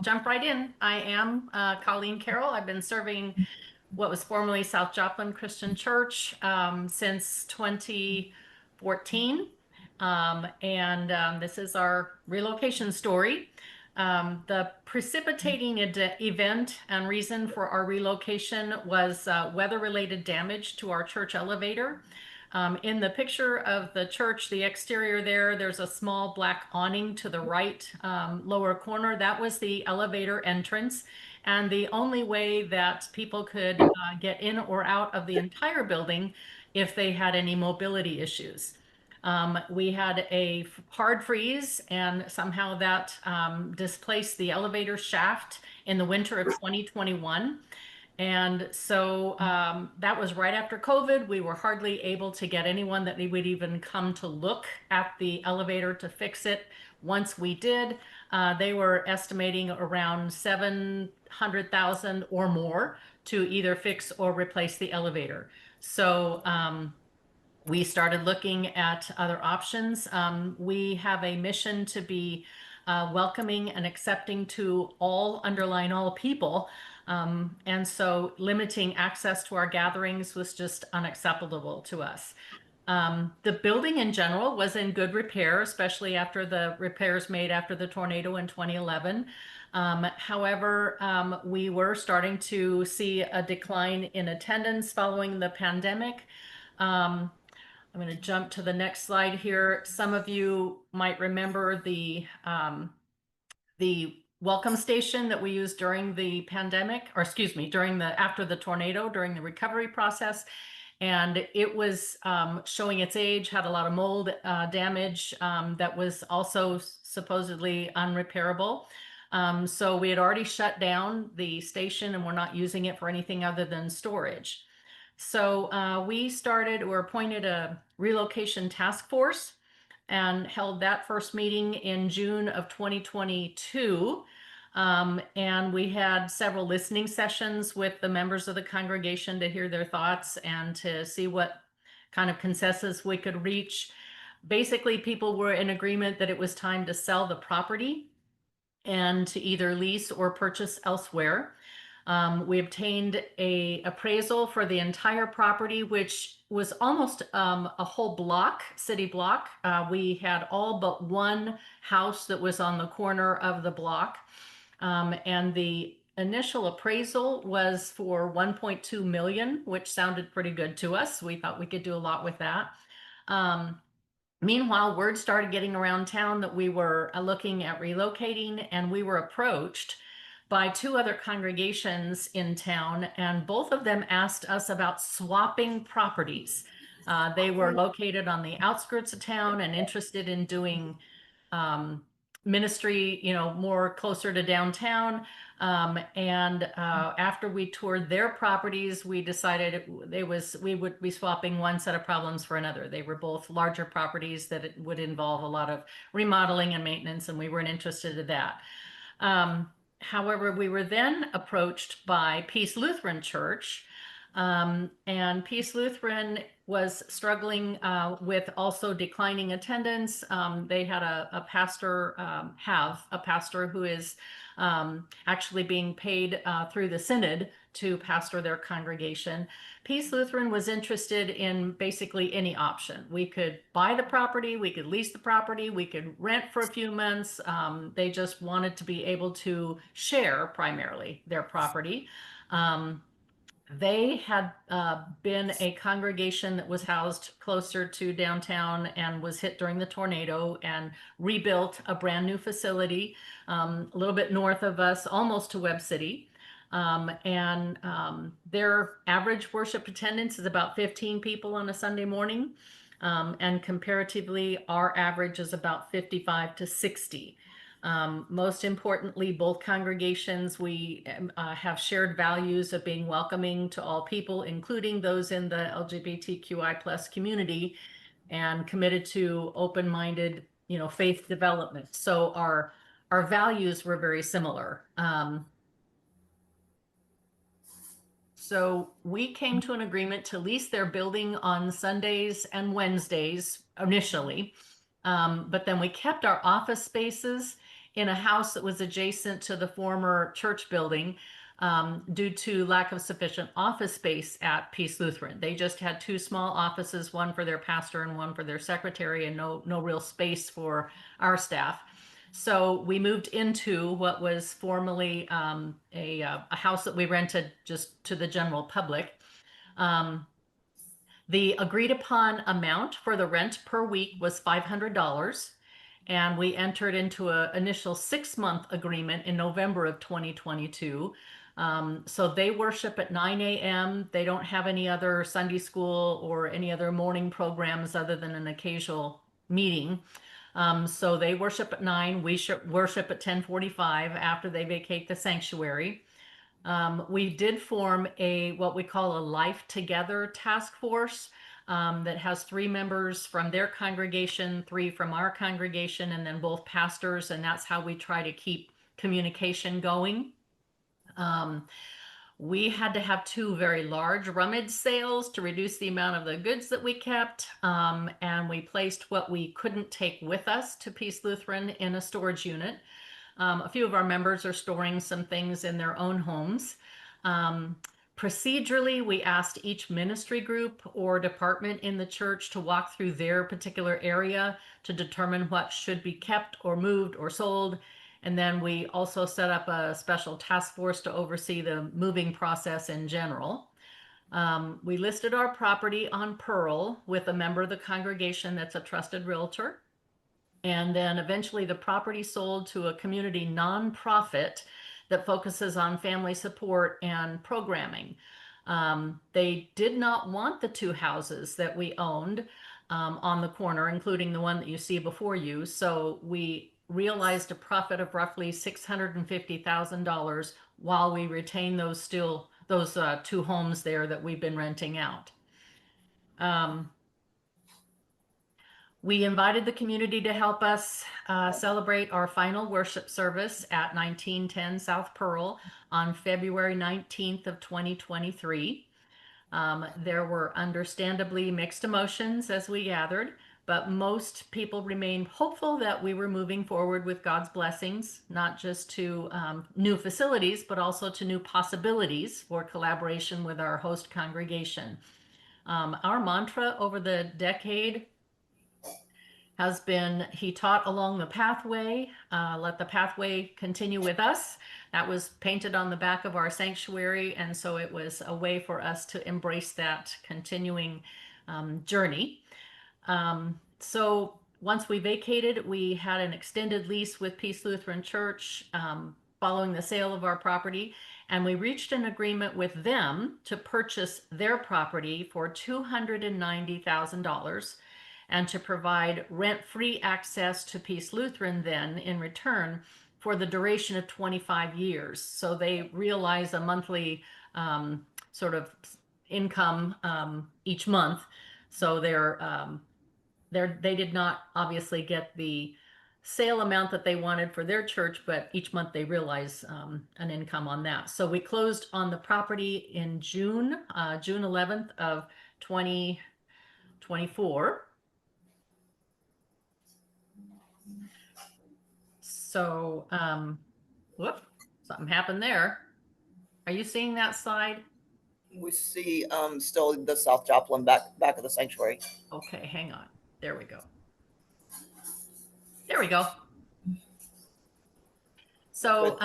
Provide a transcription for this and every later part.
Jump right in. I am Colleen Carroll. I've been serving what was formerly South Joplin Christian Church since 2014. And this is our relocation story. The precipitating event and reason for our relocation was weather-related damage to our church elevator. In the picture of the church, the exterior there's a small black awning to the right lower corner. That was the elevator entrance. And the only way that people could get in or out of the entire building if they had any mobility issues. We had a hard freeze, and somehow that displaced the elevator shaft in the winter of 2021. And so that was right after COVID. We were hardly able to get anyone that would even come to look at the elevator to fix it. Once we did, they were estimating around 700,000 or more to either fix or replace the elevator. So we started looking at other options. We have a mission to be welcoming and accepting to all, underline all people. And so limiting access to our gatherings was just unacceptable to us. The building in general was in good repair, especially after the repairs made after the tornado in 2011. However, we were starting to see a decline in attendance following the pandemic. I'm going to jump to the next slide here. Some of you might remember the welcome station that we used during the pandemic, or excuse me, after the tornado, during the recovery process. And it was showing its age, had a lot of mold damage that was also supposedly unrepairable. So we had already shut down the station and we're not using it for anything other than storage. So we were appointed a relocation task force and held that first meeting in June of 2022. And we had several listening sessions with the members of the congregation to hear their thoughts and to see what kind of consensus we could reach. Basically, people were in agreement that it was time to sell the property and to either lease or purchase elsewhere. We obtained a appraisal for the entire property, which was almost a whole block, city block. We had all but one house that was on the corner of the block. And the initial appraisal was for 1.2 million, which sounded pretty good to us. We thought we could do a lot with that. Meanwhile, word started getting around town that we were looking at relocating, and we were approached by two other congregations in town, and both of them asked us about swapping properties. They were located on the outskirts of town and interested in doing ministry, more closer to downtown. After we toured their properties, we decided we would be swapping one set of problems for another. They were both larger properties that it would involve a lot of remodeling and maintenance, and we weren't interested in that. However, we were then approached by Peace Lutheran Church, and Peace Lutheran was struggling with also declining attendance. They had a pastor who is actually being paid through the synod to pastor their congregation. Peace Lutheran was interested in basically any option. We could buy the property, we could lease the property, we could rent for a few months. They just wanted to be able to share primarily their property. They had been a congregation that was housed closer to downtown and was hit during the tornado and rebuilt a brand new facility a little bit north of us, almost to Webb City. Their average worship attendance is about 15 people on a Sunday morning. And comparatively, our average is about 55 to 60. Most importantly, both congregations, we have shared values of being welcoming to all people, including those in the LGBTQI+ community, and committed to open-minded, faith development. So our values were very similar. So we came to an agreement to lease their building on Sundays and Wednesdays initially, but then we kept our office spaces in a house that was adjacent to the former church building due to lack of sufficient office space at Peace Lutheran. They just had two small offices, one for their pastor and one for their secretary, and no real space for our staff. So we moved into what was formerly a house that we rented just to the general public. The agreed upon amount for the rent per week was $500. And we entered into an initial 6-month agreement in November of 2022. So they worship at 9 a.m. They don't have any other Sunday school or any other morning programs other than an occasional meeting. So they worship at 9. We worship at 10:45 after they vacate the sanctuary. We did form what we call a Life Together task force that has 3 members from their congregation, 3 from our congregation, and then both pastors, and that's how we try to keep communication going. We had to have 2 very large rummage sales to reduce the amount of the goods that we kept, and we placed what we couldn't take with us to Peace Lutheran in a storage unit. A few of our members are storing some things in their own homes. Procedurally, we asked each ministry group or department in the church to walk through their particular area to determine what should be kept or moved or sold. And then we also set up a special task force to oversee the moving process in general. We listed our property on Pearl with a member of the congregation that's a trusted realtor. And then eventually the property sold to a community nonprofit that focuses on family support and programming. They did not want the 2 houses that we owned on the corner, including the one that you see before you. So we realized a profit of roughly $650,000 while we retain those 2 homes there that we've been renting out. We invited the community to help us celebrate our final worship service at 1910 South Pearl on February 19th of 2023. There were understandably mixed emotions as we gathered, but most people remained hopeful that we were moving forward with God's blessings, not just to new facilities, but also to new possibilities for collaboration with our host congregation. Our mantra over the decade has been, he taught along the pathway, let the pathway continue with us. That was painted on the back of our sanctuary, and so it was a way for us to embrace that continuing journey. So once we vacated, we had an extended lease with Peace Lutheran Church following the sale of our property, and we reached an agreement with them to purchase their property for $290,000. and to provide rent-free access to Peace Lutheran then in return for the duration of 25 years. So they realize a monthly sort of income each month. So they did not obviously get the sale amount that they wanted for their church, but each month they realize an income on that. So we closed on the property in June 11th of 2024. So, whoop, something happened there. Are you seeing that slide? We see still the South Joplin back of the sanctuary. Okay, hang on. There we go. There we go. So,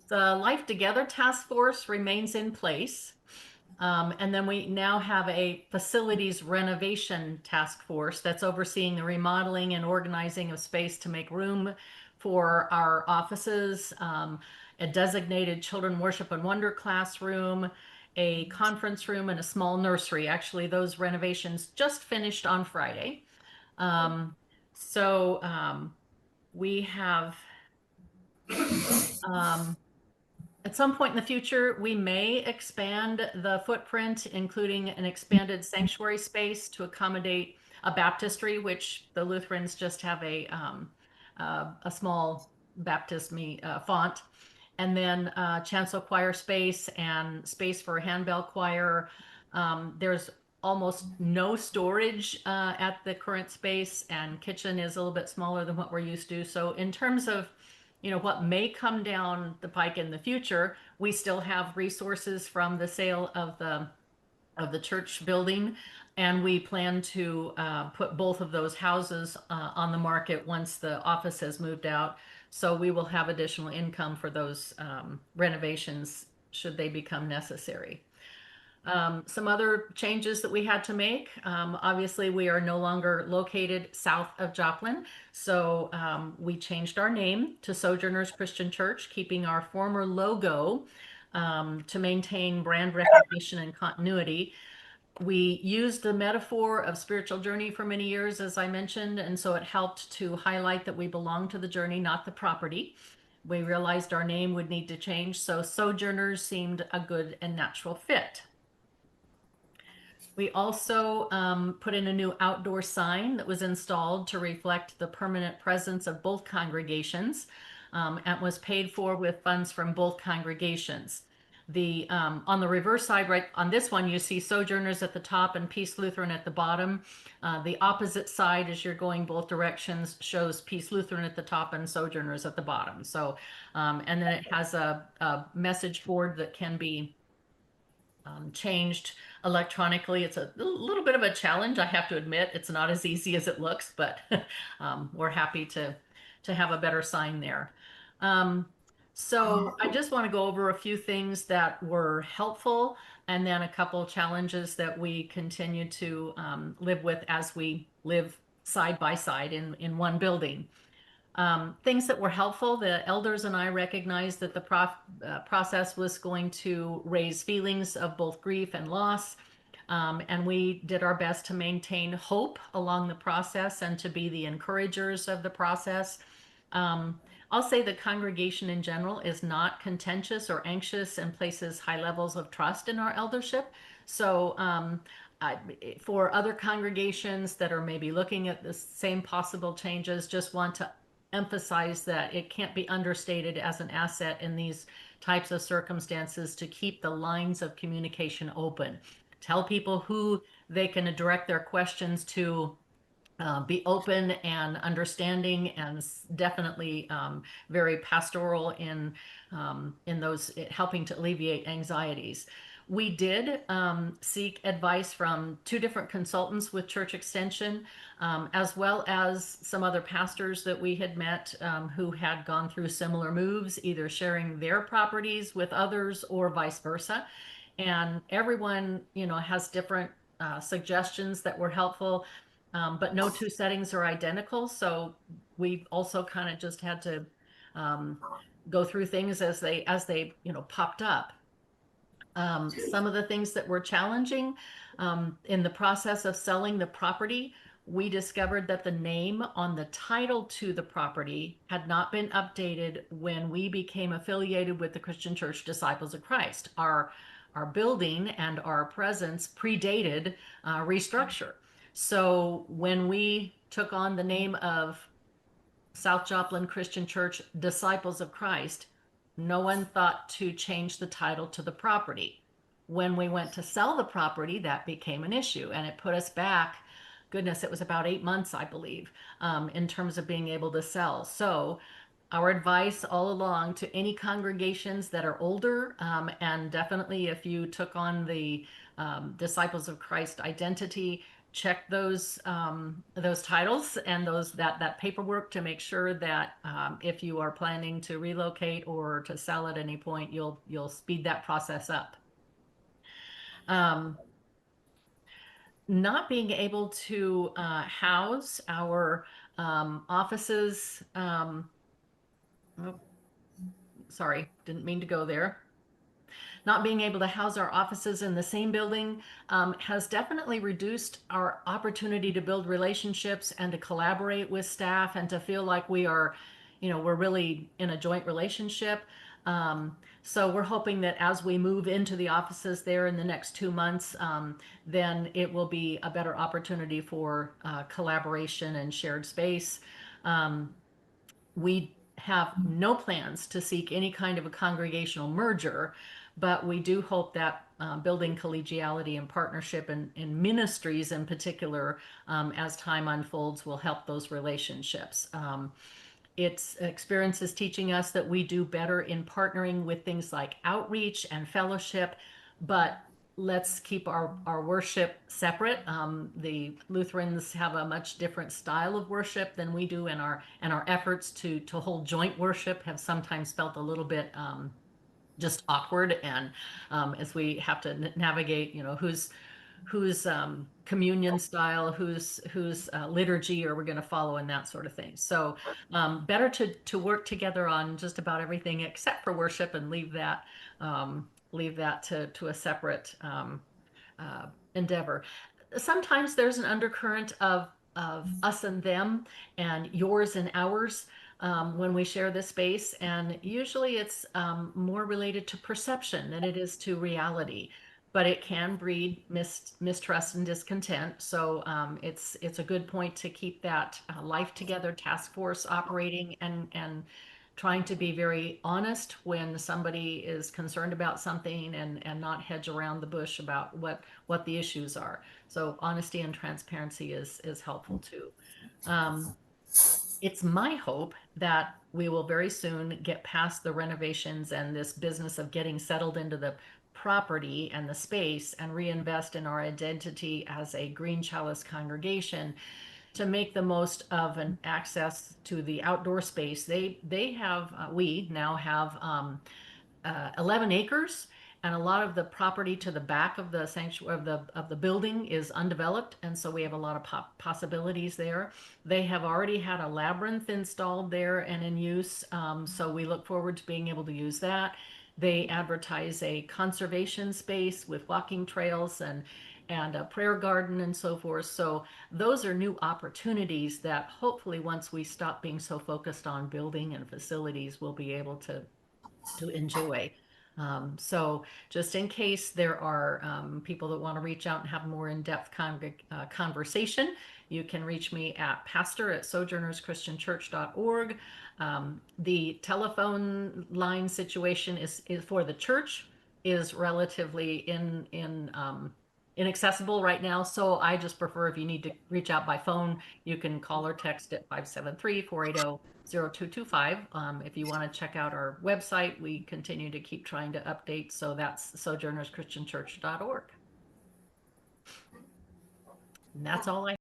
the Life Together Task Force remains in place. And then we now have a facilities renovation task force that's overseeing the remodeling and organizing of space to make room for our offices, a designated children worship and wonder classroom, a conference room, and a small nursery. Actually, those renovations just finished on Friday. We have at some point in the future, we may expand the footprint, including an expanded sanctuary space to accommodate a baptistry, which the Lutherans just have a small baptism font, and then chancel choir space and space for a handbell choir. There's almost no storage at the current space, and kitchen is a little bit smaller than what we're used to. So in terms of, what may come down the pike in the future, we still have resources from the sale of the church building, and we plan to put both of those houses on the market once the office has moved out. So we will have additional income for those renovations should they become necessary. Some other changes that we had to make. Obviously, we are no longer located south of Joplin, so we changed our name to Sojourners Christian Church, keeping our former logo to maintain brand recognition and continuity. We used the metaphor of spiritual journey for many years, as I mentioned, and so it helped to highlight that we belong to the journey, not the property. We realized our name would need to change, so Sojourners seemed a good and natural fit. We also put in a new outdoor sign that was installed to reflect the permanent presence of both congregations, and was paid for with funds from both congregations. On the reverse side, right on this one, you see Sojourners at the top and Peace Lutheran at the bottom. The opposite side, as you're going both directions, shows Peace Lutheran at the top and Sojourners at the bottom. So, and then it has a message board that can be changed electronically. It's a little bit of a challenge, I have to admit. It's not as easy as it looks, but we're happy to have a better sign there. So I just want to go over a few things that were helpful, and then a couple of challenges that we continue to live with as we live side by side in one building. Things that were helpful, the elders and I recognized that the process was going to raise feelings of both grief and loss. And we did our best to maintain hope along the process and to be the encouragers of the process. I'll say the congregation in general is not contentious or anxious and places high levels of trust in our eldership. So for other congregations that are maybe looking at the same possible changes, just want to emphasize that it can't be understated as an asset in these types of circumstances to keep the lines of communication open. Tell people who they can direct their questions to, be open and understanding, and definitely very pastoral in those helping to alleviate anxieties. We did seek advice from 2 different consultants with Church Extension, as well as some other pastors that we had met who had gone through similar moves, either sharing their properties with others or vice versa. And everyone, has different suggestions that were helpful, but no 2 settings are identical. So we also kind of just had to go through things as they popped up. Some of the things that were challenging in the process of selling the property, we discovered that the name on the title to the property had not been updated when we became affiliated with the Christian Church Disciples of Christ. Our building and our presence predated restructure. So when we took on the name of South Joplin Christian Church Disciples of Christ, no one thought to change the title to the property. When we went to sell the property, that became an issue, and it put us back, goodness, it was about 8 months, I believe, in terms of being able to sell. So our advice all along to any congregations that are older, and definitely if you took on the Disciples of Christ identity, check those titles and that paperwork to make sure that if you are planning to relocate or to sell at any point, you'll speed that process up. Not being able to house our offices. Oh, sorry, didn't mean to go there. Not being able to house our offices in the same building has definitely reduced our opportunity to build relationships and to collaborate with staff and to feel like we're really in a joint relationship. So we're hoping that as we move into the offices there in the next 2 months, then it will be a better opportunity for collaboration and shared space. We have no plans to seek any kind of a congregational merger, but we do hope that building collegiality and partnership in ministries in particular, as time unfolds, will help those relationships. Its experience is teaching us that we do better in partnering with things like outreach and fellowship, but let's keep our worship separate. The Lutherans have a much different style of worship than we do, and our efforts to hold joint worship have sometimes felt a little bit just awkward, and as we have to navigate, whose communion style, whose liturgy are we going to follow, and that sort of thing. So better to work together on just about everything except for worship, and leave that to a separate endeavor. Sometimes there's an undercurrent of us and them, and yours and ours, when we share this space, and usually it's more related to perception than it is to reality. But it can breed mistrust and discontent. So it's a good point to keep that Life Together task force operating, and trying to be very honest when somebody is concerned about something, and not hedge around the bush about what the issues are. So honesty and transparency is helpful too. Um, it's my hope that we will very soon get past the renovations and this business of getting settled into the property and the space, and reinvest in our identity as a Green Chalice congregation to make the most of an access to the outdoor space. We now have 11 acres, and a lot of the property to the back of the sanctuary of the building is undeveloped, and so we have a lot of possibilities there. They have already had a labyrinth installed there and in use, so we look forward to being able to use that. They advertise a conservation space with walking trails and a prayer garden and so forth. So those are new opportunities that hopefully, once we stop being so focused on building and facilities, we'll be able to enjoy. So just in case there are people that want to reach out and have more in-depth conversation, you can reach me at pastor@sojournerschristianchurch.org. The telephone line situation is for the church is relatively inaccessible right now. So I just prefer, if you need to reach out by phone, you can call or text at 573-480-0225. If you want to check out our website, we continue to keep trying to update. So that's sojournerschristianchurch.org. And that's all I